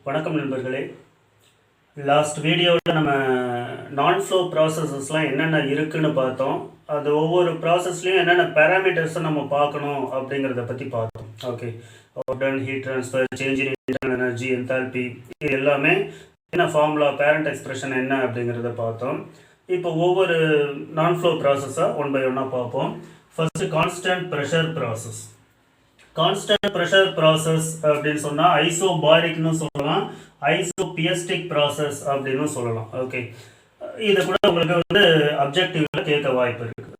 வணக்கம் நண்பர்களே. லாஸ்ட் வீடியோவில் நம்ம நான் ஃப்ளோ ப்ராசஸஸ்லாம் என்னென்ன இருக்குன்னு பார்த்தோம். அது ஒவ்வொரு ப்ராசஸ்லையும் என்னென்ன பேராமீட்டர்ஸை நம்ம பார்க்கணும் அப்படிங்கிறத பற்றி பார்த்தோம். Okay, done heat transfer, change in internal energy, enthalpy, இது எல்லாமே என்ன ஃபார்முலா, பேரண்ட் எக்ஸ்பிரஷன் என்ன அப்படிங்கிறத பார்த்தோம். இப்போ ஒவ்வொரு நான் ஃப்ளோ ப்ராசஸாக ஒன் பை ஒன்னாக பார்ப்போம். First constant pressure process. Constant pressure process அப்படின்னு சொன்னால் ஐசோபாரிக்னு சொல்லலாம், ஐசோபியஸ்டிக் ப்ராசஸ் அப்படின்னு சொல்லலாம். ஓகே, இதை கூட உங்களுக்கு வந்து அப்ஜெக்டிவ்ல கேட்க வாய்ப்பு இருக்கு.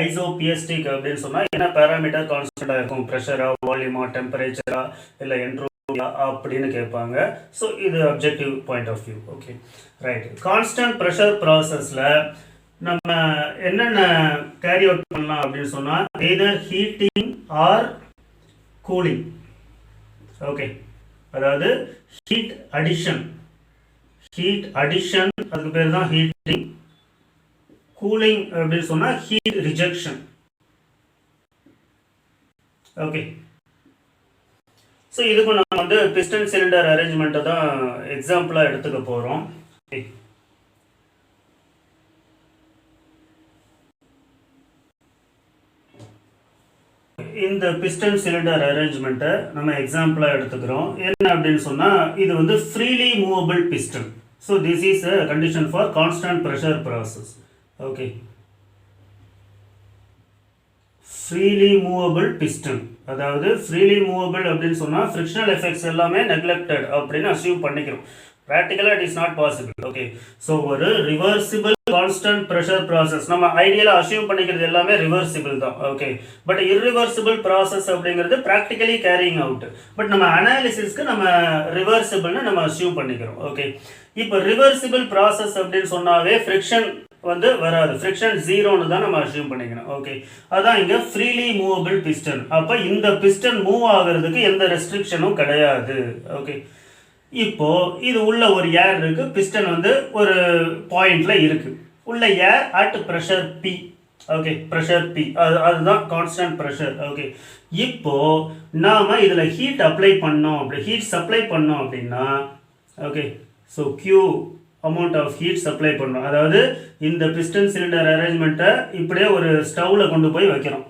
ஐசோபியஸ்டிக் அப்படின்னு சொன்னால் என்ன பேராமீட்டர் கான்ஸ்டன்டாக இருக்கும், ப்ரெஷரா, வால்யூமா, டெம்பரேச்சரா, இல்லை என்ட்ரோபியா அப்படின்னு கேட்பாங்க. ஸோ இது objective point of view. Okay, right. Constant pressure ப்ராசஸில் நம்ம என்னென்ன கேரி அவுட் பண்ணலாம் அப்படின்னு சொன்னால் either heating or cooling. Okay, அதாவது ஹீட் அடிஷன், அதுக்கு பேர் தான் ஹீட்டிங். கூலிங் அப்படின்னு சொன்னா ஹீட் ரிஜெக்ஷன். ஓகே, ஸோ இதுக்கு நம்ம வந்து பிஸ்டன் சிலிண்டர் அரேஞ்ச்மெண்ட்டை தான் எக்ஸாம்பிளாக எடுத்துக்க போகிறோம். இந்த பிஸ்டன் சிலிண்டர் அரேஞ்ச்மெண்ட்டை நம்ம எக்ஸாம்பிளாக எடுத்துக்கிறோம். என்ன அப்படின்னு சொன்னால் இது வந்து freely movable piston. So this is a condition for constant pressure process. Okay, freely movable piston, அதாவது ஃப்ரீலி மூவபிள் அப்படின்னு சொன்னால் ஃப்ரிக்ஷனல் எஃபெக்ட்ஸ் எல்லாமே நெக்லெக்டட் அப்படின்னு அசியூம் பண்ணிக்கிறோம். ப்ராக்டிக்கலாக it is not possible. Okay, so ஒரு ரிவர்சிபிள் கான்ஸ்டன்ட் ப்ரெஷர் ப்ராசஸ் நம்ம ஐடியலாக assume பண்ணிக்கிறது எல்லாமே ரிவர்சிபிள் தான். ஓகே, பட் இர்ரிவர்சிபிள் ப்ராசஸ் அப்படிங்கிறது ப்ராக்டிக்கலி கேரிங் அவுட். பட் நம்ம அனாலிசிஸ்க்கு நம்ம ரிவர்சிபிள்னு நம்ம அசியூம் பண்ணிக்கிறோம். ஓகே, இப்போ ரிவர்சிபிள் ப்ராசஸ் அப்படின்னு சொன்னாவே ஃப்ரிக்ஷன் வந்து வராது, ஃப்ரிக்ஷன் ஜீரோன்னு தான் நம்ம அசியூம் பண்ணிக்கணும். ஓகே, அதான் இங்கே ஃப்ரீலி மூவபிள் பிஸ்டன். அப்போ இந்த பிஸ்டன் மூவ் ஆகிறதுக்கு எந்த ரெஸ்ட்ரிக்ஷனும் கிடையாது. ஓகே, இப்போ இது உள்ள ஒரு ஏர் இருக்கு, பிஸ்டன் வந்து ஒரு பாயிண்ட்ல இருக்கு, உள்ள ஏர் at pressure P. Okay, pressure P, அதுதான் கான்ஸ்டன்ட் ப்ரெஷர். ஓகே, இப்போ நாம இதுல ஹீட் அப்ளை பண்ணோம், அப்படி ஹீட் சப்ளை பண்ணோம் அப்படின்னா, okay, so Q amount of heat supply பண்ணோம். அதாவது இந்த பிஸ்டன் சிலிண்டர் அரேஞ்ச்மெண்ட்டை இப்படியே ஒரு ஸ்டவ்ல கொண்டு போய் வைக்கிறோம்,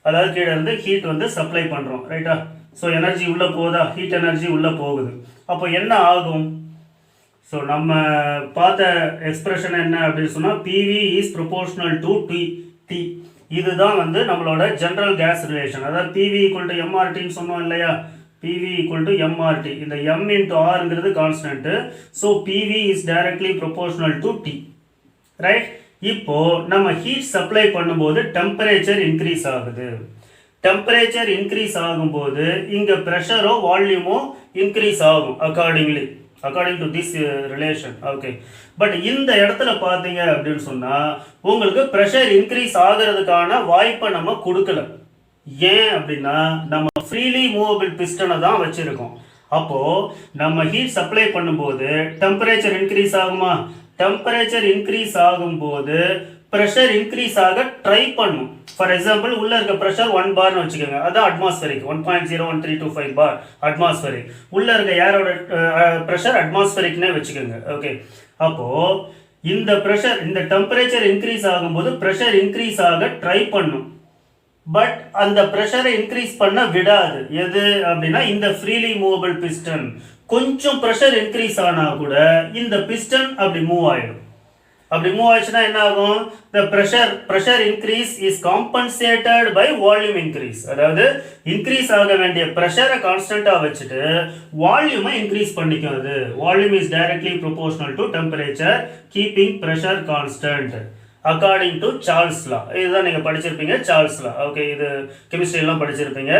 அதாவது கீழே இருந்து ஹீட் வந்து சப்ளை பண்ணுறோம், ரைட்டா? ஸோ எனர்ஜி உள்ளே போகுதா, ஹீட் எனர்ஜி உள்ளே போகுது. அப்போ என்ன ஆகும்? ஸோ நம்ம பார்த்த எக்ஸ்பிரஷன் என்ன அப்படின்னு சொன்னால் PV is proportional to T. இதுதான் வந்து நம்மளோட ஜென்ரல் கேஸ் ரிலேஷன். அதாவது பிவி ஈக்குவல் டு எம்ஆர்டின்னு சொன்னோம் இல்லையா, பிவி ஈக்குவல் டு எம்ஆர்டி. இந்த எம் இன்ட்டு ஆர்ங்கிறது constant. So PV is directly proportional to T, right? இப்போ நம்ம ஹீட் சப்ளை பண்ணும்போது டெம்பரேச்சர் இன்க்ரீஸ் ஆகுது. டெம்பரேச்சர் இன்க்ரீஸ் ஆகும்போது இங்கே ப்ரெஷரோ வால்யூமோ இன்க்ரீஸ் ஆகும் according to this relation. Okay, but இந்த இடத்துல பார்த்தீங்க அப்படின்னு சொன்னால் உங்களுக்கு ப்ரெஷர் இன்க்ரீஸ் ஆகிறதுக்கான வாய்ப்பை நம்ம கொடுக்கல. ஏன் அப்படின்னா நம்ம ஃப்ரீலி மூவபிள் பிஸ்டனை தான் வச்சுருக்கோம். அப்போது நம்ம ஹீட் சப்ளை பண்ணும்போது டெம்பரேச்சர் இன்க்ரீஸ் ஆகுமா? டெம்பரேச்சர் இன்க்ரீஸ் ஆகும்போது ப்ரெஷர் இன்க்ரீஸ் ஆக ட்ரை பண்ணும். ஃபார் எக்ஸாம்பிள் உள்ள இருக்க ப்ரெஷர் 1 பார்னு வச்சுக்கோங்க, அதான் அட்மாஸ்பரிக், 1.01325 பார் அட்மாஸ்பரிக். உள்ள இருக்க ஏரோட ப்ரெஷர் அட்மாஸ்பரிக்னே வச்சுக்கோங்க. ஓகே, அப்போ இந்த ப்ரெஷர், இந்த டெம்பரேச்சர் இன்க்ரீஸ் ஆகும்போது ப்ரெஷர் இன்க்ரீஸ் ஆக ட்ரை பண்ணும், பட் அந்த ப்ரெஷரை இன்க்ரீஸ் பண்ண விடாது. எது அப்படின்னா இந்த ஃப்ரீலி மூவபிள் பிஸ்டன். கொஞ்சம் ப்ரெஷர் இன்க்ரீஸ் ஆனா கூட இந்த பிஸ்டன் அப்படி மூவ் ஆயிடும். அப்படி மூவ் ஆயிடுச்சுன்னா என்ன ஆகும்? the pressure increase is compensated by volume increase. அதாவது இன்க்ரீஸ் ஆக வேண்டிய ப்ரெஷரை கான்ஸ்டன்ட்டாக வச்சுட்டு வால்யூமை இன்க்ரீஸ் பண்ணிக்கும். அது volume is directly proportional to temperature keeping pressure constant according to Charles லா. இதுதான் நீங்கள் படிச்சிருப்பீங்க, சார்ல்ஸ் லா. ஓகே, இது கெமிஸ்ட்ரிலாம் படிச்சிருப்பீங்க,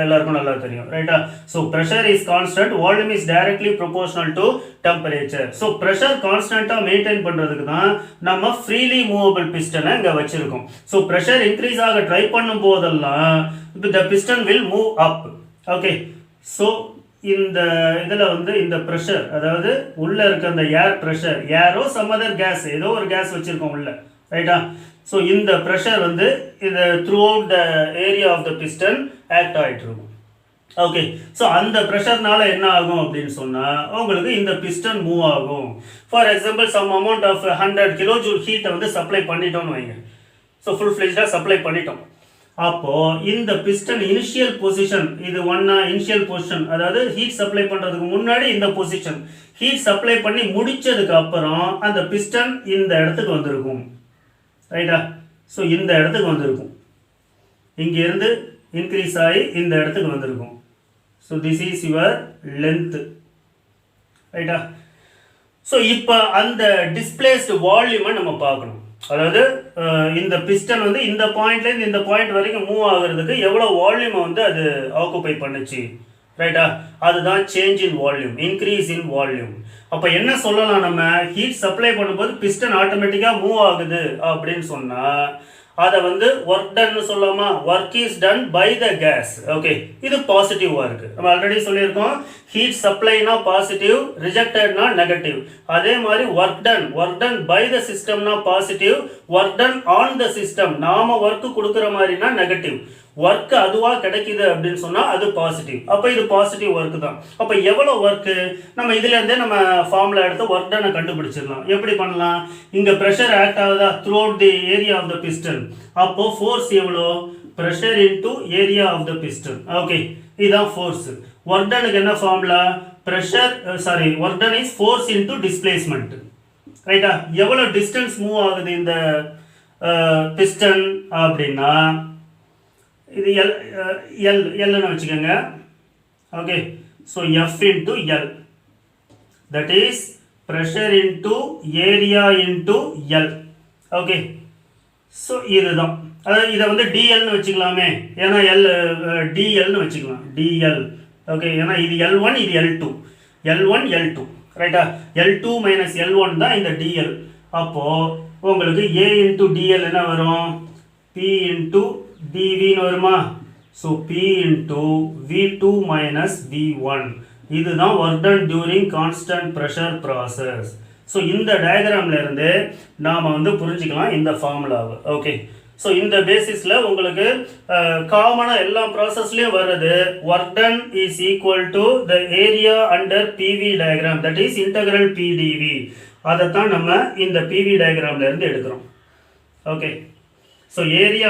எல்லாருக்கும் நல்லா தெரியும், ரைட்டா? So pressure is constant, volume is directly proportional to temperature. So pressure கான்ஸ்டன்ட்டாக மெயின்டைன் பண்ணுறதுக்கு தான் நம்ம ஃப்ரீலி மூவபிள் பிஸ்டனை இங்கே வச்சுருக்கோம். ஸோ ப்ரெஷர் இன்க்ரீஸ் ஆக ட்ரை பண்ணும் போதெல்லாம் the piston will move up. Okay, so இந்த இதில் வந்து இந்த ப்ரெஷர், அதாவது உள்ளே இருக்க அந்த air pressure, or some other gas, ஏதோ ஒரு கேஸ் வச்சுருக்கோம் உள்ள, ரைட்டா? ஸோ இந்த ப்ரெஷர் வந்து இது throughout the area of the piston act ஆகிட்டு இருக்கும். ஓகே. ஸோ அந்த ப்ரெஷர்னால என்ன ஆகும் அப்படின்னு சொன்னால் உங்களுக்கு இந்த பிஸ்டன் மூவ் ஆகும். For example some amount of 100 kilojoule ஹீட்டை வந்து சப்ளை பண்ணிட்டோம்னு வைங்க. ஸோ ஃபுல் ஃப்ளெஜ்டாக சப்ளை பண்ணிட்டோம். அப்போது இந்த பிஸ்டன் இனிஷியல் பொசிஷன் இது ஒன்னா இனிஷியல் பொசிஷன், அதாவது ஹீட் சப்ளை பண்ணுறதுக்கு முன்னாடி இந்த பொசிஷன், ஹீட் சப்ளை பண்ணி முடித்ததுக்கு அப்புறம் அந்த பிஸ்டன் இந்த இடத்துக்கு வந்திருக்கும். ரைட்டா? ஸோ இந்த இடத்துக்கு வந்திருக்கும், இங்கேருந்து இன்க்ரீஸ் ஆகி இந்த இடத்துக்கு வந்திருக்கும். So this is your length. ரைட்டா? ஸோ இப்போ அந்த டிஸ்பிளேஸ்டு வால்யூமை நம்ம பார்க்கணும். அதாவது இந்த பிஸ்டன் வந்து இந்த பாயிண்ட்லேருந்து இந்த பாயிண்ட் வரைக்கும் மூவ் ஆகுறதுக்கு எவ்வளோ வால்யூமை வந்து அது ஆக்குப்பை பண்ணுச்சு. ரைட்டா? அதுதான் change in volume, increase in volume. அப்போ என்ன சொல்லலாம், நம்ம ஹீட் சப்ளை பண்ணும்போது பிஸ்டன் ஆட்டோமேட்டிக்காக மூவ் ஆகுது அப்படின்னு சொன்னால் அதை வந்து ஒர்க் டன்னு சொல்லாமா, work is done by the gas. Okay, இது பாசிட்டிவ் ஒர்க். நம்ம ஆல்ரெடி சொல்லியிருக்கோம், ஹீட் சப்ளைனா பாசிட்டிவ், ரிஜெக்டட்னா நெகட்டிவ். அதே மாதிரி ஒர்க் டன் பை த சிஸ்டம்னா positive, work done on the system நாம ஒர்க் கொடுக்குற மாதிரினா நெகட்டிவ். ஒர்க் அதுவாக கிடைக்குது அப்படின்னு சொன்னால் அது பாசிட்டிவ். அப்போ இது பாசிட்டிவ் ஒர்க் தான். அப்போ எவ்வளோ ஒர்க்கு நம்ம இதுலேருந்தே நம்ம ஃபார்முலா எடுத்து ஒர்க் டனை கண்டுபிடிச்சிடலாம். எப்படி பண்ணலாம், இங்கே ப்ரெஷர் ஆக்ட் ஆகுதா throughout the area of the piston. அப்போ ஃபோர்ஸ் எவ்வளோ, pressure into area of the piston. Okay, இதுதான் ஃபோர்ஸ். ஒர்க் டனுக்கு என்ன formula, pressure work done is force into displacement. ரைட்டா? எவ்வளோ டிஸ்டன்ஸ் மூவ் ஆகுது இந்த பிஸ்டன் அப்படின்னா இது எல்னு வச்சுக்கோங்க. Okay, so F into L, that is pressure into area into L. Okay, so இதுதான். அதாவது இதை வந்து டிஎல்னு வச்சுக்கலாமே, ஏன்னா டிஎல்னு வச்சுக்கலாம், டிஎல். ஓகே, ஏன்னா இது L1 இது L2 L2. ரைட்டா? L2 மைனஸ் L1 தான் இந்த டிஎல். அப்போது உங்களுக்கு ஏ இன்டூ டிஎல் என்ன வரும், பி இன்டூ dvன்னு வருமா. So P into V2 minus V1. இதுதான் work done during constant pressure process. So இந்த டயக்ராம்ல இருந்து நாம் வந்து புரிஞ்சுக்கலாம் இந்த ஃபார்முலாவை. ஓகே, ஸோ இந்த பேசிஸில் உங்களுக்கு காமனாக எல்லா ப்ராசஸ்லேயும் வர்றது work done is equal to the area under PV diagram, that is integral PdV. அதைத்தான் நம்ம இந்த பிவி டயக்ராம்ல இருந்து எடுக்கிறோம். ஓகே, ஸோ ஏரியா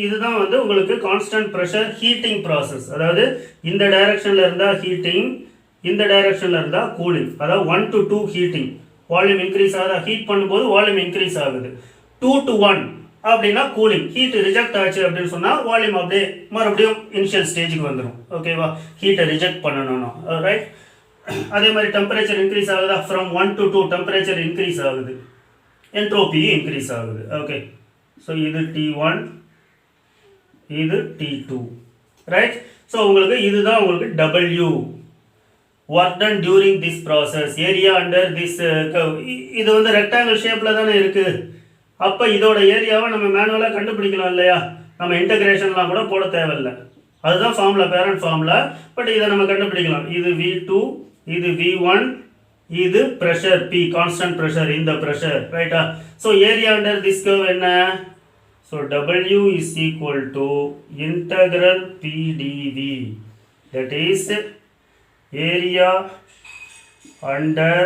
இதுதான் வந்து உங்களுக்கு கான்ஸ்டன்ட் ப்ரெஷர் ஹீட்டிங் ப்ராசஸ். அதாவது இந்த டைரக்ஷனில் இருந்தால் ஹீட்டிங், இந்த டைரக்ஷனில் இருந்தால் கூலிங். அதாவது 1 to 2 ஹீட்டிங், வால்யூம் இன்க்ரீஸ் ஆகுது, ஹீட் பண்ணும்போது வால்யூம் இன்க்ரீஸ் ஆகுது. 2 to 1 அப்படின்னா கூலிங், ஹீட் ரிஜெக்ட் ஆச்சு அப்படின்னு சொன்னால் வால்யூம் அப்படியே மறுபடியும் இனிஷியல் ஸ்டேஜுக்கு வந்துடும். ஓகேவா? ஹீட்டை ரிஜெக்ட் பண்ணணும். ரைட்? அதே மாதிரி டெம்பரேச்சர் இன்க்ரீஸ் ஆகுதா, ஃப்ரம் 1 to 2 டெம்பரேச்சர் இன்க்ரீஸ் ஆகுது, என்ட்ரோபி இன்க்ரீஸ் ஆகுது. ஓகே, ஸோ இது T1, இது T2. ரைட்? ஸோ உங்களுக்கு இதுதான் உங்களுக்கு W, work done during this process, area under this curve. இது வந்து ரெக்டாங்கிள் ஷேப்பில் தானே இருக்குது. அப்போ இதோட ஏரியாவை நம்ம மேனுவலாக கண்டுபிடிக்கலாம் இல்லையா, நம்ம இன்டகிரேஷன்லாம் கூட போட தேவையில்லை. அதுதான் ஃபார்முலா, பேரண்ட் ஃபார்முலா. பட் இதை நம்ம கண்டுபிடிக்கலாம். இது V2, இது V1, இது ப்ரெஷர் P, கான்ஸ்டன்ட் ப்ரெஷர், இந்த ப்ரெஷர். ரைட்டா? So area under this curve என்ன, so W is equal to integral PdV, that is area under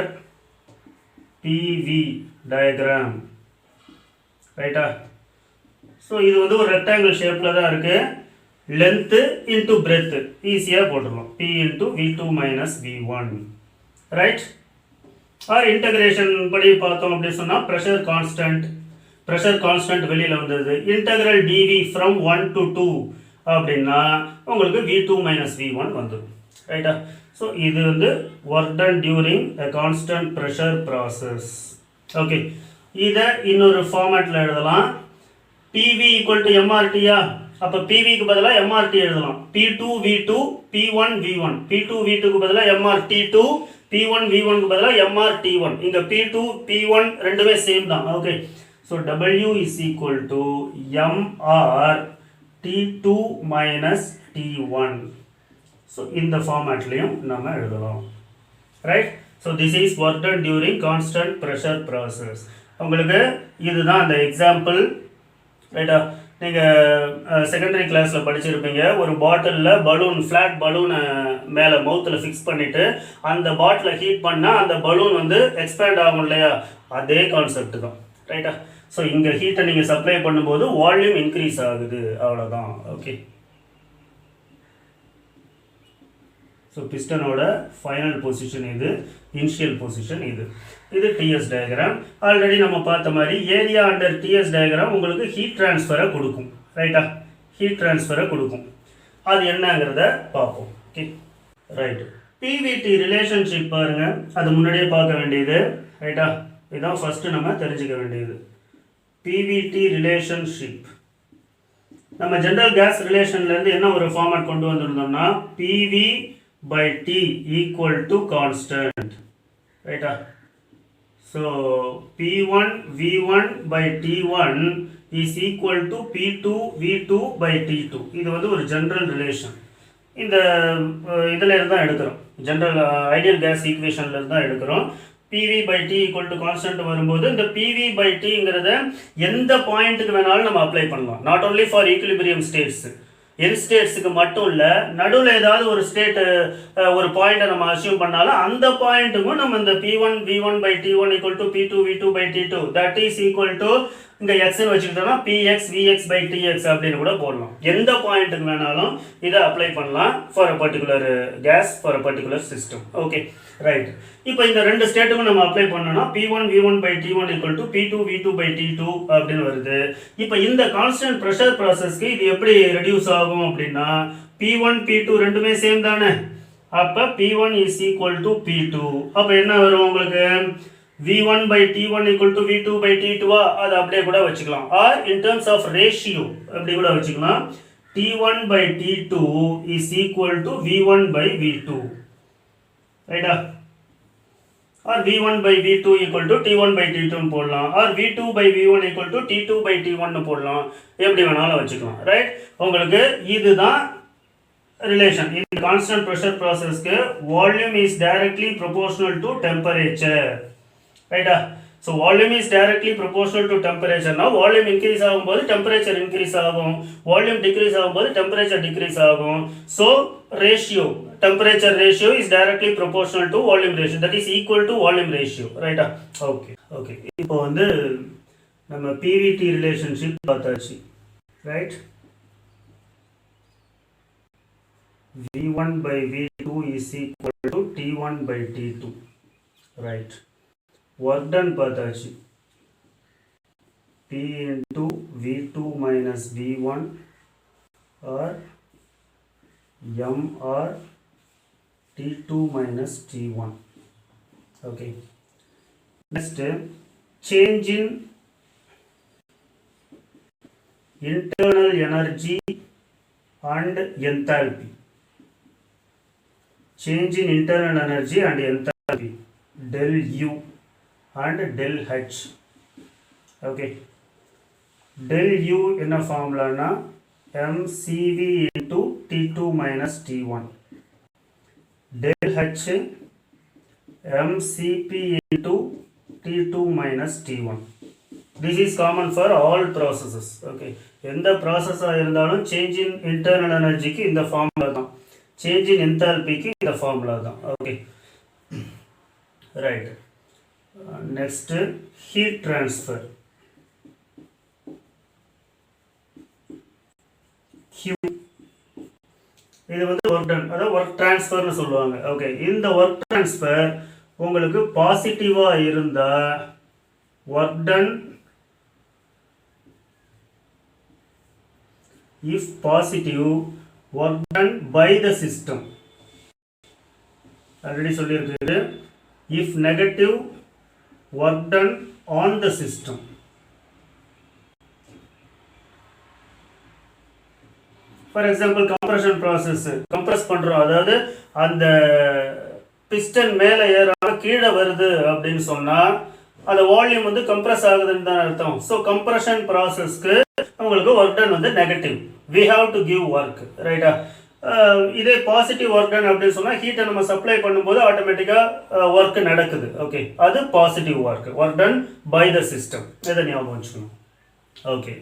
PV diagram. ரைட்டா? ஸோ இது வந்து ஒரு ரெக்டாங்கிள் ஷேப்பில் தான் இருக்குது. லென்த்து இன்டூ பிரெத்து ஈஸியாக போட்டுடலாம், P into V2 minus V1. Right? Or integration படி பார்த்தோம் அப்படின்னு சொன்னால் ப்ரெஷர் கான்ஸ்டன்ட் வெளியில் வந்தது. இன்டகிரல் டிவி ஃப்ரம் 1 to 2 அப்படின்னா உங்களுக்கு V2 மைனஸ் V1 வந்துடும். ரைட்டா? ஸோ இது வந்து work done during a constant pressure process. Okay, இதை இன்னொரு ஃபார்மேட்டில் எழுதலாம். PV ஈக்குவல் டு MRTயா, அப்போ PVக்கு பதிலாக MRT எழுதலாம். P2 V2 P1 V1, P2 V2க்கு பதிலாக MRT2, P1 V1க்கு பதிலாக MRT1. இங்கே P2 P1 ரெண்டுமே சேம் தான். Okay, so W is equal to MR T2 minus T1. So இந்த ஃபார்மேட்லேயும் நம்ம எழுதலாம். Right? So this is work done during constant pressure process. உங்களுக்கு இதுதான் அந்த எக்ஸாம்பிள். ரைட்டா? நீங்கள் செகண்டரி கிளாஸில் படிச்சிருப்பீங்க. ஒரு பாட்டிலில் பலூன், ஃப்ளாட் பலூனை மேலே மவுத்தில் ஃபிக்ஸ் பண்ணிவிட்டு அந்த பாட்டிலை ஹீட் பண்ணால் அந்த பலூன் வந்து எக்ஸ்பேண்ட் ஆகும் இல்லையா, அதே கான்செப்ட் தான். ரைட்டா? ஸோ இங்கே ஹீட்டை நீங்கள் சப்ளை பண்ணும்போது வால்யூம் இன்க்ரீஸ் ஆகுது, அவ்வளோதான். ஓகே. ஸோ பிஸ்டனோட ஃபைனல் பொசிஷன் இது, இனிஷியல் பொசிஷன் இது. இது டிஎஸ் டயக்ராம். ஆல்ரெடி நம்ம பார்த்த மாதிரி ஏரியா அண்டர் டிஎஸ் டயக்ராம் உங்களுக்கு ஹீட் ட்ரான்ஸ்ஃபரை கொடுக்கும். ரைட்டா? ஹீட் ட்ரான்ஸ்ஃபரை கொடுக்கும். அது என்னங்கிறத பார்ப்போம். Okay, right. பிவிடி ரிலேஷன்ஷிப் பாருங்க, அது முன்னாடியே பார்க்க வேண்டியது. ரைட்டா? இதுதான் ஃபர்ஸ்ட் நம்ம தெரிஞ்சுக்க வேண்டியது. பிவிடி ரிலேஷன்ஷிப் நம்ம ஜெனரல் கேஸ் ரிலேஷன்லேருந்து என்ன ஒரு ஃபார்மேட் கொண்டு வந்திருந்தோம்னா PV by T equal to constant. Right? So P1 V1 by T1 is equal to P2 V2 by T2. இது வந்து ஒரு ஜெனரல் ரிலேஷன். இந்த இதில் இருந்தால் எடுக்கிறோம், ஜெனரல் ஐடியல் கேஸ் ஈக்குவேஷன்ல இருந்தால் எடுக்கிறோம். PV by T equal to constant வரும்போது இந்த PV by Tங்கிறத எந்த பாயிண்ட்டுக்கு வேணாலும் நம்ம அப்ளை பண்ணலாம். Not only for equilibrium states, end ஸ்டேட்ஸுக்கு மட்டும் இல்லை, நடுவில் ஏதாவது ஒரு ஸ்டேட் ஒரு பாயிண்ட்டை நம்ம அசியூம் பண்ணாலும் அந்த பாயிண்ட்டுக்கும் நம்ம இந்த P1 V1 by T1 equal to P2 V2 by T2 that is equal to இங்கே எக்ஸ்ன்னு வச்சுக்கிட்டோம்னா Px Vx by Tx அப்படின்னு கூட போடலாம். எந்த பாயிண்ட்டுக்கு வேணாலும் இதை அப்ளை பண்ணலாம் for a particular case, for a particular system. Okay, right. இப்போ இந்த ரெண்டு ஸ்டேட்டுக்கும் நம்ம அப்ளை பண்ணோம்னா P1 V1 by T1 equal to P2 V2 by T2 அப்படின்னு வருது. இப்போ இந்த கான்ஸ்டன்ட் ப்ரெஷர் ப்ராசஸ்க்கு இது எப்படி ரெடியூஸ் ஆகும் அப்படின்னா P1 P2 ரெண்டுமே சேம் தானே. அப்போ P1 is equal to P2. அப்போ என்ன வரும் உங்களுக்கு? V1 by T1 equal to V2 by T2 அது அப்படியே கூட வச்சுக்கலாம். Or in terms of ratio அப்படி கூட வச்சுக்கலாம். T1 by T2 is equal to V1 by V2. ரைட்டா? Or V1 by V2 equal to T1 by T2 போடலாம். Or V2 by V1 equal to T2 by T1 போடலாம். எப்படி வேணாலும் வச்சுக்கலாம். Right? உங்களுக்கு இதுதான் ரிலேஷன். இந்த கான்ஸ்டன்ட் ப்ரெஷர் ப்ராசஸ்க்கு volume is directly proportional to temperature. ரைட்டா? So volume is directly proportional to டெம்பரேச்சர்னா வால்யூம் இன்க்ரீஸ் ஆகும்போது டெம்பரேச்சர் இன்க்ரீஸ் ஆகும், வால்யூம் டிக்ரீஸ் ஆகும்போது டெம்பரேச்சர் டிக்ரீஸ் ஆகும். So ratio, temperature ratio is directly proportional to volume ratio, that is equal to volume ratio. ரைட்டா? Okay, okay. இப்போ வந்து நம்ம PVT relationship பார்த்தாச்சு. Right? V1 by V2 is equal to T1 by T2. Right? Work done பார்த்தாச்சு. P into V2 minus V1 or M or T2 minus T1. Okay. Next, change in internal energy and enthalpy. Change in internal energy and enthalpy, del U and del H. Okay. Del U in a formula na mCV into T2 minus T1. Del H mCP into T2 minus T1. This is common for all processes. Okay. எந்த ப்ராசஸாக இருந்தாலும் change in internal எனர்ஜிக்கு இந்த formula தான், change in என்தால்பிக்கு இந்த formula தான். Okay, right. Next heat transfer. இது வந்து work done, அதாவது work ட்ரான்ஸ்ஃபர்னு சொல்லுவாங்க. ஓகே, இந்த ஒர்க் ட்ரான்ஸ்ஃபர் உங்களுக்கு பாசிட்டிவாக இருந்தால் work done, if positive, work done by the system. Already சொல்லியிருக்கிறது. If negative, work done on the system. For example, compression process, compress பண்றோம், அதாவது அந்த பிஸ்டன் மேலே ஏறாம கீழே வருது அப்படின்னு சொன்னா அந்த வால்யூம் வந்து கம்ப்ரஸ் ஆகுதுன்னு தான் அர்த்தம். ஸோ கம்ப்ரஷன் ப்ராசஸ்க்கு உங்களுக்கு ஒர்க் டன் வந்து negative, we have to give work. ரைட்டா? இதே பாசிட்டிவ் ஒர்க் டன் அப்படின்னு சொன்னால் ஹீட்டை நம்ம சப்ளை பண்ணும்போது ஆட்டோமேட்டிக்காக ஒர்க் நடக்குது. ஓகே, அது positive work, work done by the system. இதை ஞாபகம் வச்சுக்கணும். ஓகே,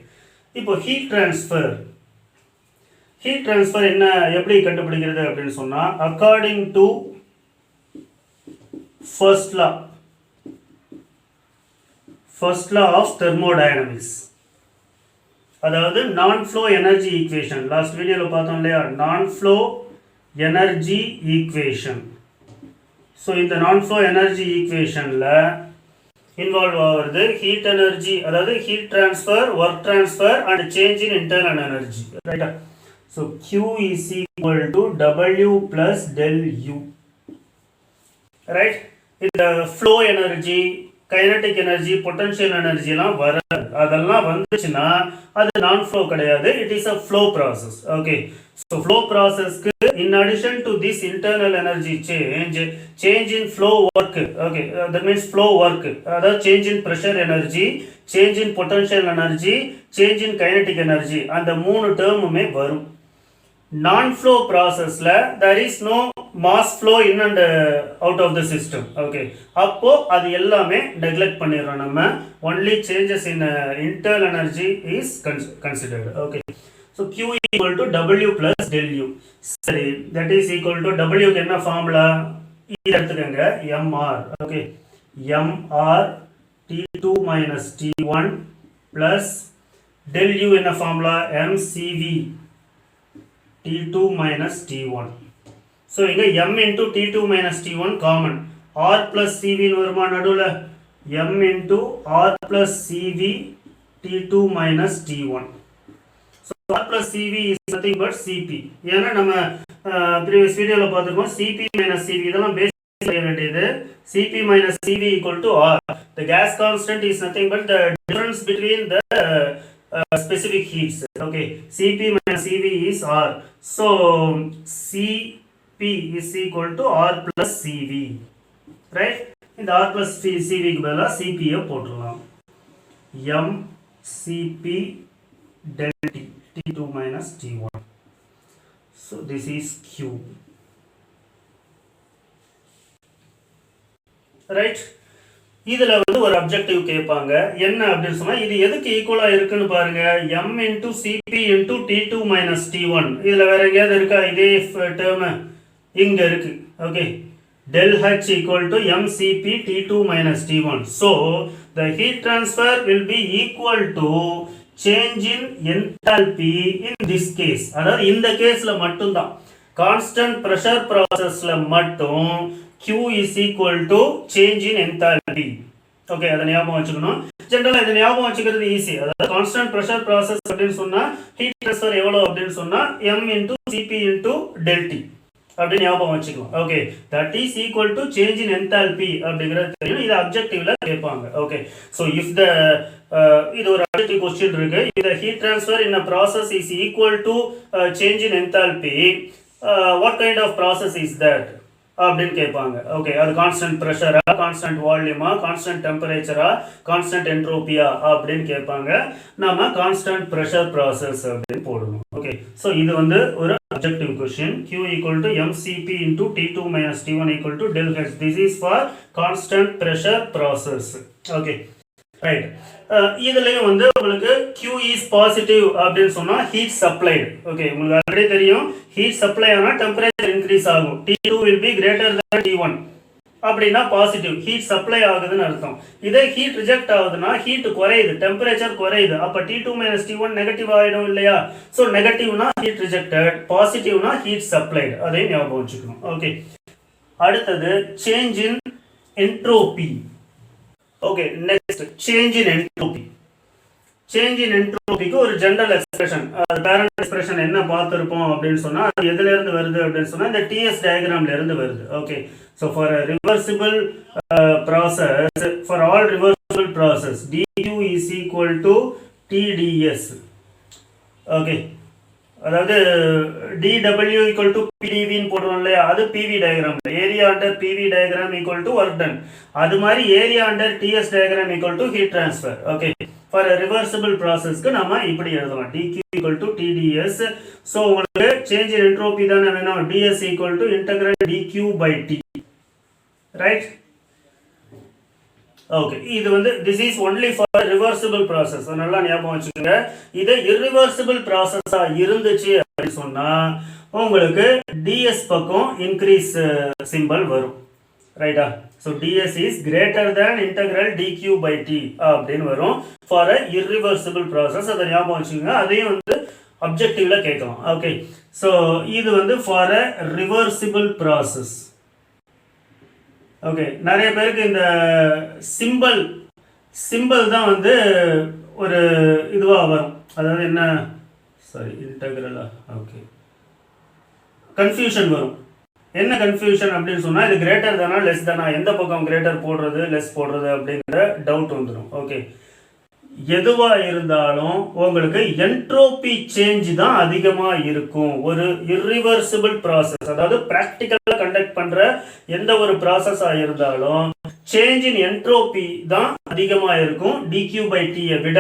இப்போ ஹீட் ட்ரான்ஸ்ஃபர் என்ன எப்படி கண்டுபிடிக்கிறது அப்படின்னு சொன்னா according to first law of thermodynamics, அதாவது non flow energy equation. Last வீடியோவில் பார்த்தோம் இல்லையா, நான் ஃப்ளோ எனர்ஜி ஈக்குவேஷன். ஸோ இந்த நான் ஃப்ளோ எனர்ஜி ஈக்குவேஷனில் இன்வால்வ் ஆகிறது ஹீட் எனர்ஜி, அதாவது heat transfer, work transfer and change in internal energy, ரைட்டா? So Q is equal to W plus del U, right? இந்த flow energy, kinetic energy, potential எனர்ஜிலாம் வராது. அதெல்லாம் வந்துச்சுன்னா அது நான் ஃப்ளோ கிடையாது, it is a flow process. Okay, so flow ப்ராசஸ்க்கு in addition to this internal energy change in flow work, okay, that means flow work, அதாவது change in pressure energy, change in potential energy, change in kinetic energy, அந்த மூணு டேர்முமே வரும். நான் flow ப்ராசஸ்ல there is no mass flow in and out of the system. okay, அப்போ அது எல்லாமே neglect பண்ணிடுறோம் நம்ம. only changes in internal energy is considered. okay, so Q equal to W plus del U. சரி, that is equal to W க்கு என்ன formula இது எடுத்துக்கங்க, mR. okay, mR T2 minus T1 plus del U என்ன formula mCV T2 minus T1. so இங்க m into T2 minus T1 common, R plus CV னு வருமா நடுவுல, m into R plus CV T2 minus T1. R plus CV is nothing but CP. ஏன்னா நம்ம previous வீடியோல பார்த்திருக்கோம் CP minus CV இதெல்லாம் பேசிக் செய்ய வேண்டியது. CP minus CV equal to R. The gas constant is nothing but the difference between the specific heats. okay, CP minus CV is R. so CP is equal to R plus CV, right? இந்த R plus CV க்கு பதிலா CP ய போட்டுறலாம். m CP del T, T2 minus T1. so this is Q, right? இதுல வந்து ஒரு objective கேட்பாங்க, என்ன அப்படின்னு சொன்னா இது எதுக்கு ஈக்குவலா இருக்குன்னு பாருங்க, m into Cp into T2 minus T1. இதுல வேற எங்கேயாவது இருக்கா இதே டேர்ம்? இங்க இருக்கு. Okay, del H equal to mCp T2 minus T1. so the heat transfer will be equal to change in enthalpy in this case. அதாவது இந்த கேஸ்ல மட்டும் தான், constant pressure processல மட்டும் Q is equal to change in enthalpy. Okay, அதை ஞாபகம் வச்சுக்கணும். ஜெனரலா இதை ஞாபகம் வச்சுக்கிறது ஈஸி. அதாவது constant pressure process அப்படின்னு சொன்னா heat transfer எவ்வளவு அப்படின்னு சொன்னா m into Cp into del T அப்படி ஞாபகம் வச்சுக்கலாம். Okay, that is equal to change in enthalpy அப்படிங்கிறது தெரியும். இது அப்ஜெக்டிவ்ல கேட்பாங்க. ஓகே, so if the இது ஒரு அப்ஜெக்டிவ் क्वेश्चन இருக்கு, if the heat transfer in a process is equal to change in enthalpy, what kind of process is that அப்படின்னு கேட்பாங்க. Okay, அது கான்ஸ்டன்ட் ப்ரெஷரா, கான்ஸ்டன்ட் வால்யூமா, கான்ஸ்டன்ட் டெம்பரேச்சரா, கான்ஸ்டன்ட் என்ட்ரோபியா அப்படின்னு கேட்பாங்க. நாம கான்ஸ்டன்ட் ப்ரெஷர் ப்ராசஸ் அப்படின்னு போடணும். ஓகே, ஸோ இது வந்து ஒரு objective question. Q equal to mCp into T2 minus T1 equal to del H. This is for constant pressure process. Okay, right. இதுலயும் வந்து உங்களுக்கு Q is positive அப்படின்னு சொன்னா heat supplied. Okay, உங்களுக்கு ஆல்ரெடி தெரியும் heat supply ஆனா temperature increase ஆகும். T2 will be greater than T1. அப்படின்னா பாசிட்டிவ், ஹீட் சப்ளை ஆகுதுன்னு அர்த்தம். இதே ஹீட் ரிஜெக்ட் ஆகுதுன்னா ஹீட் குறையுது, டெம்பரேச்சர் குறையுது. அப்ப T2 minus T1 நெகட்டிவ் ஆயிடும் இல்லையா? சோ நெகட்டிவ்னா ஹீட் ரிஜெக்டட், பாசிட்டிவ்னா ஹீட் சப்ளைட். அதையும் ஞாபகம் வச்சுக்கணும். ஓகே, அடுத்தது change in entropy. Okay, next change in entropy. Change in என்ட்ரோபிக்கு ஒரு ஜெனரல் எக்ஸ்பிரஷன், பேரண்ட் எக்ஸ்பிரஷன் என்ன பார்த்திருப்போம் அப்படின்னு சொன்னா அது எதுல இருந்து வருது அப்படின்னு சொன்னா இந்த டிஎஸ் டயக்ராம்ல இருந்து வருது. Okay, so for a reversible process, for all reversible process dq is equal to tds. Okay, அதாவது dw equal to pdv ன்னு போடுறோம் இல்லையா, அது pv diagram. Area under pv diagram equal to work done. அது மாதிரி area under ts diagram equal to heat transfer. Okay, for a reversible process க்கு நாம இப்படி எழுதலாம், dq equal to tds. so உங்களுக்கு change in entropy தானே வேணும், ds equal to integral dq by t, right? Okay, இது வந்து this is only for reversible process. நல்லா ஞாபகம் வச்சுக்கோங்க. இது இர்ரிவர்சிபிள் ப்ராசஸா இருந்துச்சு அப்படின்னு சொன்னா உங்களுக்கு டிஎஸ் பக்கம் இன்க்ரீஸ் சிம்பிள் வரும். ரைட்டா? So dS is greater than integral dQ by T அப்படின்னு வரும் ஃபார் அ இர்ரிவர்சிபிள் ப்ராசஸ். அதை ஞாபகம் வச்சுக்கோங்க. அதையும் வந்து அப்ஜெக்டிவ்ல கேட்கலாம். ஓகே, ஸோ இது வந்து for a reversible process. Okay, நிறைய பேருக்கு இந்த சிம்பிள் தான் வந்து ஒரு இதுவாக வரும். அதாவது என்ன, சாரி இன்டெக்ரலா, ஓகே, கன்ஃபியூஷன் வரும். என்ன கன்ஃபியூஷன் அப்படின்னு சொன்னால் இது கிரேட்டர் தானா லெஸ் தானா, எந்த பக்கம் கிரேட்டர் போடுறது லெஸ் போடுறது அப்படிங்கிற டவுட் வந்துடும். ஓகே, எதுவாக இருந்தாலும் உங்களுக்கு என்ட்ரோபி சேஞ்ச் தான் அதிகமாக இருக்கும். ஒரு இர்ரிவர்சிபிள் ப்ராசஸ், அதாவது ப்ராக்டிக்கலாக கண்டக்ட் பண்ணுற எந்த ஒரு ப்ராசஸாக இருந்தாலும் சேஞ்ச் இன் என்ட்ரோபி தான் அதிகமாக இருக்கும் டிக்யூ பை டியை விட.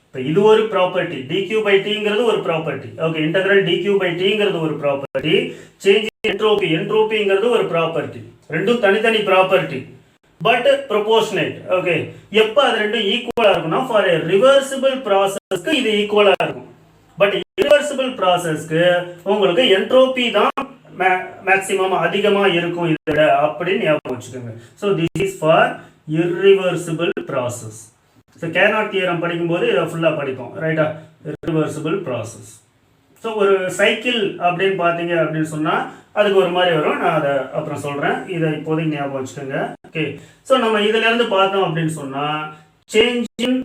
இப்போ இது ஒரு ப்ராப்பர்ட்டி, டிக்யூ பை டிங்கிறது ஒரு property. Okay, integral dQ by டிங்கிறது ஒரு ப்ராப்பர்ட்டி, சேஞ்ச் இன் என்ட்ரோபிங்கிறது ஒரு ப்ராப்பர்ட்டி. ரெண்டும் தனித்தனி ப்ராப்பர்ட்டி பட் ப்ரொபோர்ஷனேட். ஓகே, எப்போ அது ரெண்டும் ஈக்குவலாக இருக்கும்னா ஃபார் ஏ ரிவர்சிபிள் ப்ராசஸ்க்கு இது ஈக்குவலாக இருக்கும். பட் இரிவர்சிபிள் ப்ராசஸ்க்கு உங்களுக்கு என்ட்ரோபி தான் மேக்ஸிமம் அதிகமாக இருக்கும் இதில் அப்படின்னு ஞாபகம் வச்சுக்கோங்க. So this is for irreversible process. So Carnot theorem படிக்கும்போது இதை ஃபுல்லாக படிப்போம். ரைட்டா? Irreversible process. ஸோ ஒரு சைக்கிள் அப்படின்னு பார்த்தீங்க அப்படின்னு சொன்னால் அதுக்கு ஒரு மாதிரி வரும். நான் அதை அப்புறம் சொல்கிறேன். இதை இப்போதைக்கு ஞாபகம் வச்சுக்கோங்க. ஓகே, ஸோ நம்ம இதிலேருந்து பார்த்தோம் அப்படின்னு சொன்னால் change in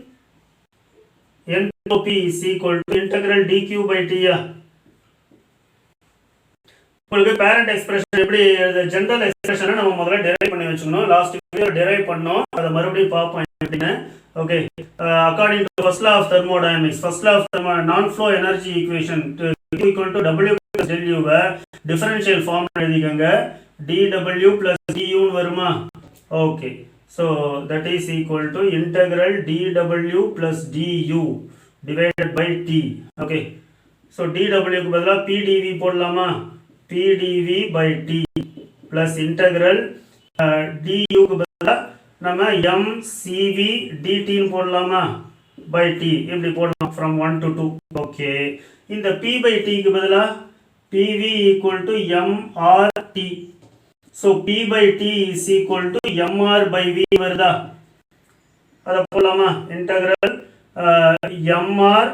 entropy is equal to integral dQ by டியா. உங்களுக்கு பேரண்ட் எக்ஸ்பிரஷன் எப்படி, ஜென்ரல் எக்ஸ்பிரஷனை நம்ம முதல்ல டெரைவ் பண்ணி வச்சுக்கணும். லாஸ்ட் வீடியோ டெரைவ் பண்ணோம், அதை மறுபடியும் பார்ப்போம் எப்படின்னு. Okay, according to first law of thermodynamics, first law of non flow energy equation Q equal to W plus Lu differential form எழுதிக்கங்க. dW plus du வருமா? Okay, so that is equal to integral dW plus du divided by t. Okay, so dWக்கு பதிலாக pdv போடலாமா? pdv by t plus integral duக்கு பதிலாக நம்ம mcv dt போடலாமா? by t இப்படி போடலாம் from 1 to 2. ஓகே, இந்த p by t க்கு பதிலாக pv equal to mrt. so p by t is equal to mr by v வருதா? அதை போடலாமா? Integral mr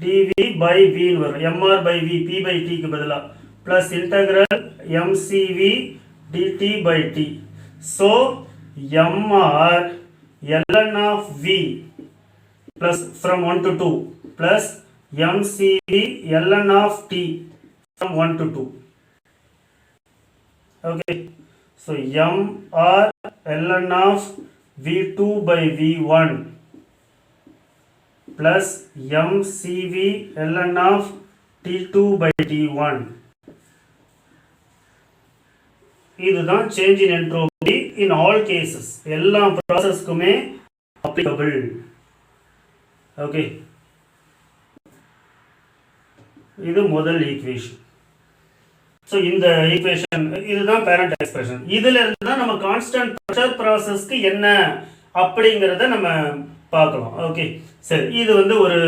dv by v வரும். mr by v p by t க்கு பதிலாக plus integral mcv dt by t. so mr ln of v plus from 1 to 2 plus mcv ln of t from 1 to 2. okay, so mr ln of v2 by v1 plus mcv ln of t2 by t1. இதுதான் change in entropy in all cases, எல்லா ப்ராசஸ்க்குமே applicable. Okay, இது முதல் equation. So இந்த equation இதுதான் parent expression. இதுல இருந்து தான் நம்ம கான்ஸ்டன்ட் ப்ரெஷர் ப்ராசஸ்க்கு என்ன அப்படிங்கிறத நம்ம பார்க்கலாம். ஓகே, சரி, இது வந்து ஒரு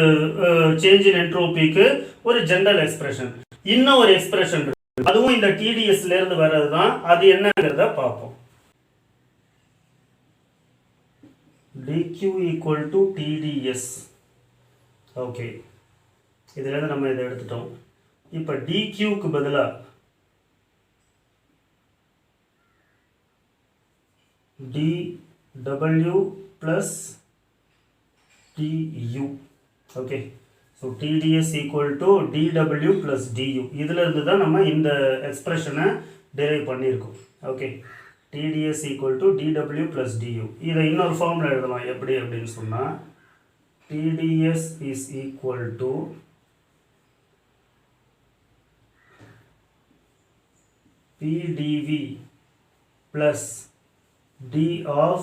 சேஞ்ச் இன் என்ட்ரோபிக்கு ஒரு ஜெனரல் எக்ஸ்பிரஷன். இன்னும் ஒரு எக்ஸ்பிரஷன் இருக்கு, அதுவும் இந்த டிடிஎஸ்ல இருந்து வர்றது தான். அது என்னங்கிறத பார்ப்போம். dq equal to tds. Okay, இதுல இருந்து நம்ம இதை எடுத்துட்டோம். இப்போ dqக்கு பதிலா dw plus du. Okay, so tds equal to dw plus du. இதுல இருந்து தான் நம்ம இந்த எக்ஸ்பிரஷனை டெரைவ் பண்ணியிருக்கோம். Okay, tds equal to dw plus du. இதை இன்னொரு ஃபார்ம்ல எழுதலாம். எப்படி அப்படின்னு சொன்னா tds is equal to pdv plus d of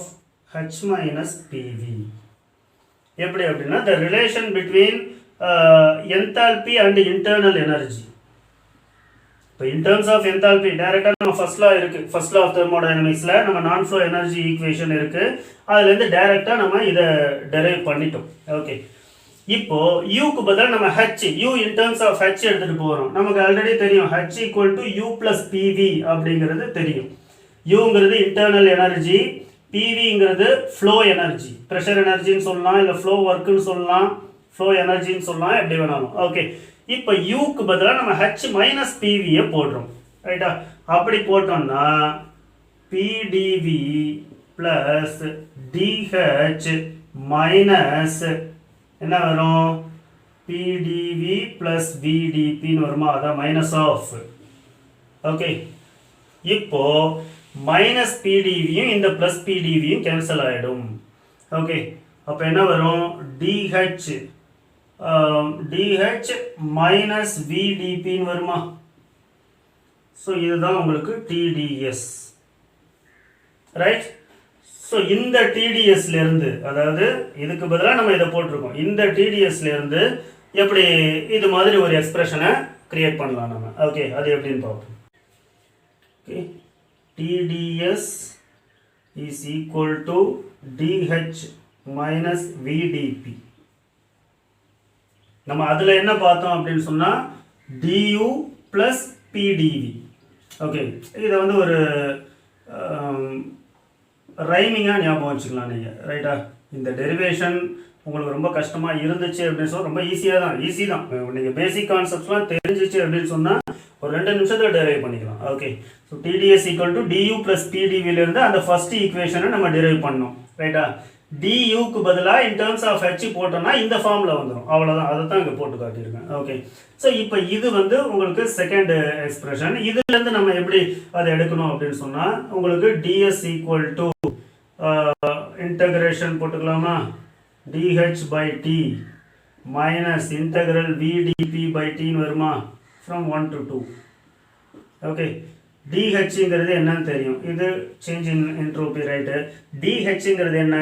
h minus pv. எப்படி அப்படின்னா the relation between enthalpy and internal energy. இப்போ இன் டர்ம்ஸ் ஆஃப் என்தால்பி டைரெக்டாக நம்ம ஃபர்ஸ்ட் லா இருக்குது, ஃபர்ஸ்ட் லா ஆஃப் தெர்மோடைனமிக்ஸில் நம்ம நான் ஃப்ளோ எனர்ஜி ஈக்குவேஷன் இருக்குது, அதுலேருந்து டைரெக்டாக நம்ம இதை டெரைவ் பண்ணிட்டோம். ஓகே, இப்போ யூக்கு பதிலாக நம்ம H, U in terms of H எடுத்துகிட்டு போகிறோம். நமக்கு ஆல்ரெடி தெரியும் H equal to U plus PV அப்படிங்கிறது தெரியும். யூங்கிறது இன்டர்னல் எனர்ஜி, பிவிங்கிறது ஃப்ளோ எனர்ஜி, ப்ரெஷர் எனர்ஜின்னு சொல்லலாம், இல்லை ஃப்ளோ ஒர்க்குன்னு சொல்லலாம், ஃப்ளோ எனர்ஜின்னு சொல்லலாம், எப்படி வேணாலும். ஓகே, இப்போ யூக்கு பதிலாக நம்ம ஹச் மைனஸ் பிவியை போடுறோம். ரைட்டா? அப்படி போட்டோம்னா பிடிவி ப்ளஸ் டிஹெச் மைனஸ் என்ன வரும்? பிடிவி ப்ளஸ் விடிபின்னு வருமா? அதான் மைனஸ் ஆஃப். ஓகே, இப்போ மைனஸ் பிடிவியும் இந்த ப்ளஸ் பிடிவியும் கேன்சல் ஆகிடும். ஓகே, அப்போ என்ன வரும்? டிஹெச் டிஹெச் மைனஸ் விடிபின்னு வருமா? ஸோ இதுதான் உங்களுக்கு டிடிஎஸ். ரைட்? ஸோ இந்த டிடிஎஸ்லேருந்து, அதாவது இதுக்கு பதிலாக நம்ம இதை போட்டிருக்கோம், இந்த டிடிஎஸ்லேருந்து எப்படி இது மாதிரி ஒரு எக்ஸ்பிரஷனை கிரியேட் பண்ணலாம் நம்ம. ஓகே, அது எப்படின்னு பார்ப்போம். Okay, TDS is equal to DH minus VDP. நம்ம அதில் என்ன பார்த்தோம் அப்படின்னு சொன்னால் DU plus PDV. ஓகே, இதை வந்து ஒரு ரைமிங்காக ஞாபகம் வச்சுக்கலாம் நீங்கள். ரைட்டா? இந்த டெரிவேஷன் உங்களுக்கு ரொம்ப கஷ்டமாக இருந்துச்சு அப்படின்னு சொன்னால் ரொம்ப ஈஸி தான். நீங்கள் பேசிக் கான்செப்ட்ஸ்லாம் தெரிஞ்சிச்சு அப்படின்னு சொன்னால் ஒரு 2 நிமிஷத்தில் டெரைவ் பண்ணிக்கலாம். Okay, so TdS equal to dU plus பிடிவிலேருந்து அந்த ஃபர்ஸ்ட் ஈக்குவேஷனை நம்ம டெரைவ் பண்ணோம். ரைட்டா? டியூக்கு பதிலாக இன் டர்ம்ஸ் ஆஃப் ஹெச் போட்டோம்னா இந்த ஃபார்மில் வந்துடும். அவ்வளோதான், அதை தான் இங்கே போட்டு காட்டியிருக்கேன். ஓகே, ஸோ இப்போ இது வந்து உங்களுக்கு செகண்ட் எக்ஸ்பிரஷன். இதுலேருந்து நம்ம எப்படி அதை எடுக்கணும் அப்படின்னு சொன்னால் உங்களுக்கு டிஎஸ் ஈக்குவல் டு இன்டகிரேஷன் போட்டுக்கலாமா? DH by T minus integral VdP by டின்னு வருமா? from 1 to 2. ஓகே, DHங்கிறது என்னன்னு தெரியும், இது சேஞ்ச் இன் என்ட்ரோபி. ரைட்டு? DHங்கிறது என்ன?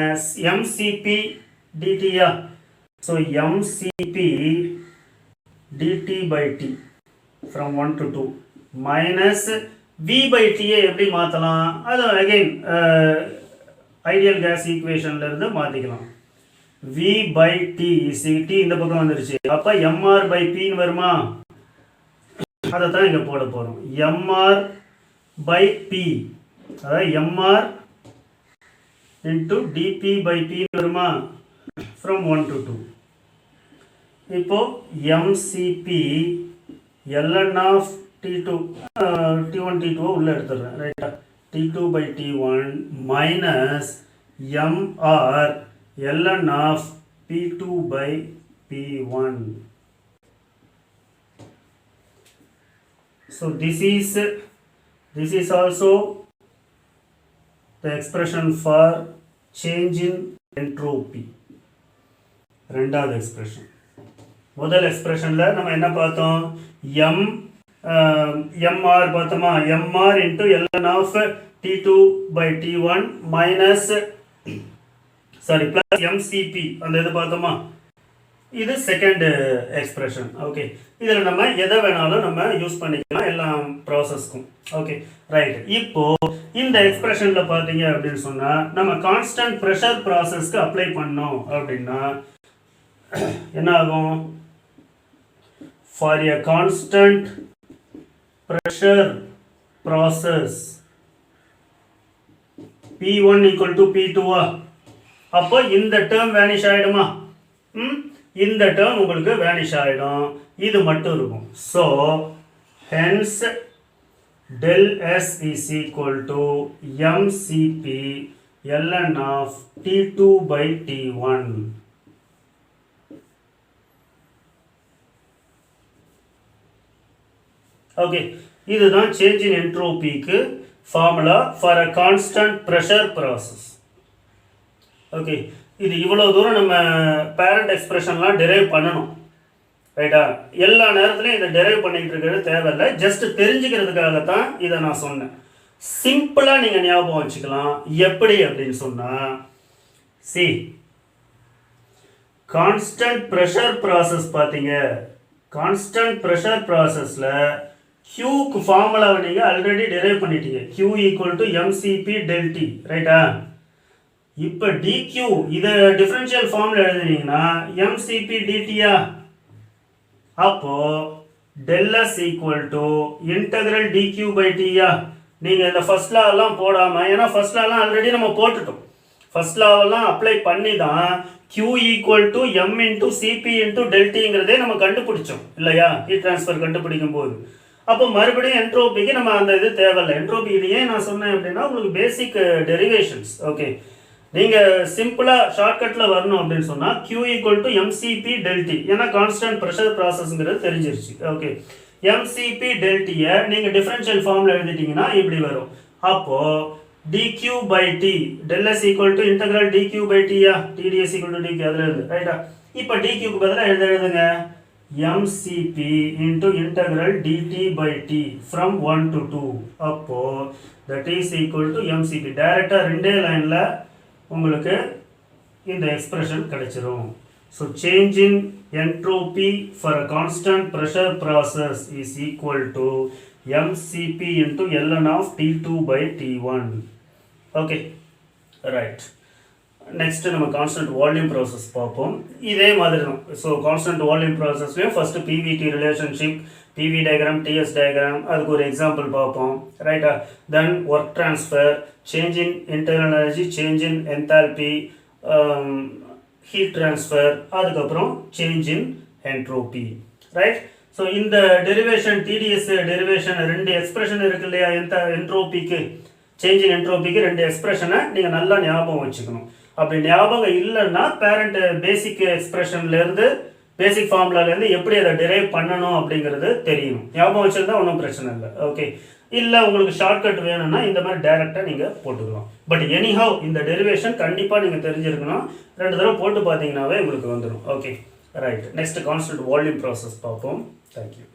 MCP DTயா? So MCP DT by T from 1 to 2 minus V by T எப்படி மாற்றலாம்? அது அகெயின் ஐடியல் கேஸ் ஈக்குவேஷன்லேருந்து மாற்றிக்கலாம். V by T T இந்த பக்கம் வந்துருச்சு, அப்போ MR by Pன்னு வருமா? அதை தான் இங்கே போட போகிறோம். MR by P, அதாவது MR into DP by P வருமா? from 1 to 2. இப்போ MCP ln of T2 T1 T2 உள்ளே எடுத்துடுறேன். ரைட்டா? T2 by T1 minus MR ln of P2 by P1. So this is also the expression for change in entropy. ரெண்டாவது expression. முதல் எக்ஸ்பிரஷனில் நம்ம என்ன பார்த்தோம்? MR பார்த்தோமா? MR into ln of T2 by T1 minus plus MCP அந்த இது பார்த்தோமா? இது செகண்ட் எக்ஸ்பிரஷன். ஓகே, இதில் நம்ம எதை வேணாலும் நம்ம யூஸ் பண்ணிக்கலாம் எல்லா ப்ராசஸ்க்கும். Okay, right. இப்போ இந்த எக்ஸ்பிரஷனில் பார்த்தீங்க அப்படின்னு சொன்னால் நம்ம கான்ஸ்டன்ட் ப்ரெஷர் ப்ராசஸ்க்கு அப்ளை பண்ணோம் அப்படின்னா என்ன ஆகும்? For a constant pressure process P1 equal to P2வா? அப்போ இந்த டேர்ம் வேனிஷ் ஆகிடுமா? இந்த டேர்ம் உங்களுக்கு வேனிஷ் ஆகிடும், இது மட்டும் இருக்கும். So hence del S is equal to MCP ln of T2 by T1. Okay, இதுதான் சேஞ்ச் இன் என்ட்ரோபிக்கு formula for a constant pressure process. Okay, இது இவ்வளோ தூரம் நம்ம பேரண்ட் எக்ஸ்பிரஷன்லாம் டெரைவ் பண்ணணும். ரைட்டா? எல்லா நேரத்துலையும் இதை டெரைவ் பண்ணிக்கிட்டு இருக்கிறது தேவையில்லை, ஜஸ்ட் தெரிஞ்சுக்கிறதுக்காகத்தான் இதை நான் சொன்னேன். சிம்பிளாக நீங்கள் ஞாபகம் வச்சுக்கலாம். எப்படி அப்படின்னு சொன்னால், சி கான்ஸ்டன்ட் ப்ரெஷர் ப்ராசஸ் பார்த்தீங்க, கான்ஸ்டன்ட் ப்ரெஷர் ப்ராசஸில் Qக்கு ஃபார்முலாவை நீங்கள் ஆல்ரெடி டெரைவ் பண்ணிட்டீங்க. Q equal to mCp del T, ரைட்டா? இப்போ dq இதை டிஃபரன்ஷியல் ஃபார்மில் எழுதுனீங்கன்னா எம்சிபி டிடியா, அப்போ del s equal to integral dq by டியா. நீங்கள் இந்த ஃபர்ஸ்ட் லாவெல்லாம் போடாமல், ஏன்னா ஃபர்ஸ்ட் லாவெல்லாம் ஆல்ரெடி நம்ம போட்டுட்டோம், ஃபர்ஸ்ட் லாவெல்லாம் அப்ளை பண்ணி தான் q equal to m into CP into டெல்டிங்கிறதே நம்ம கண்டுபிடிச்சோம் இல்லையா, ஹீட் ட்ரான்ஸ்ஃபர் கண்டுபிடிக்கும் போது. அப்போ மறுபடியும் என்ட்ரோபிக்கு நம்ம அந்த இது தேவையில்லை. என்ட்ரோபி இது ஏன் நான் சொன்னேன் அப்படின்னா உங்களுக்கு பேசிக் டெரிவேஷன்ஸ். ஓகே, நீங்கள் சிம்பிளாக ஷார்ட்கட்டில் வரணும் அப்படின்னு சொன்னால் q ஈக்குவல் டு எம்சிபி டெல்டி, ஏன்னா கான்ஸ்டன்ட் ப்ரெஷர் ப்ராசஸ்ங்கிறது தெரிஞ்சிருச்சு. ஓகே, எம்சிபி டெல்டியை நீங்கள் டிஃபரன்ஷியல் ஃபார்மில் எழுதிட்டிங்கன்னா இப்படி வரும். அப்போது dq by t del s equal to integral dq by t yeah, tds equal to dq அதில் இருந்து ரைட்டா. இப்போ dqக்கு பதிலாக எழுதுங்க mcp into integral dt by t from 1 to 2. அப்போ that is equal to mcp. டைரக்டாக ரெண்டே லைனில் உங்களுக்கு இந்த எக்ஸ்பிரஷன் கிடைச்சிரும். So change in entropy for a constant pressure process is equal to mcp into ln of t2 by t1. Okay, right. Next நம்ம constant volume process பார்ப்போம். இதே மாதிரி தான். ஸோ கான்ஸ்டன்ட் வால்யூம் ப்ராசஸ்லேயும் first PVT relationship, PV diagram, TS diagram, அதுக்கு ஒரு example பார்ப்போம் ரைட்டா. Then work transfer, change in internal energy, change in enthalpy, heat transfer, அதுக்கப்புறம் change in entropy, right. So இந்த டெரிவேஷன் டிடிஎஸ் டெரிவேஷன் ரெண்டு expression இருக்கு இல்லையா, என்ட்ரோபிக்கு சேஞ்ச் இன் என்ட்ரோபிக்கு ரெண்டு எக்ஸ்பிரஷனை நீங்கள் நல்லா ஞாபகம் வச்சுக்கணும். அப்படி ஞாபகம் இல்லைன்னா பேரண்ட் பேசிக் எக்ஸ்பிரஷன்லேருந்து பேசிக் ஃபார்முலாலேருந்து எப்படி அதை டிரைவ் பண்ணணும் அப்படிங்கிறது தெரியணும். ஞாபகம் வச்சுருந்தா ஒன்றும் பிரச்சனை இல்லை. ஓகே, இல்லை உங்களுக்கு ஷார்ட்கட் வேணும்னா இந்த மாதிரி டைரெக்டாக நீங்கள் போட்டுக்கலாம். பட் எனிஹவ் இந்த டெரிவேஷன் கண்டிப்பாக நீங்கள் தெரிஞ்சிருக்கணும். 2 தடவை போட்டு பார்த்தீங்கன்னாவே உங்களுக்கு வந்துடும். Okay, right. Next constant volume process பார்ப்போம். தேங்க்யூ.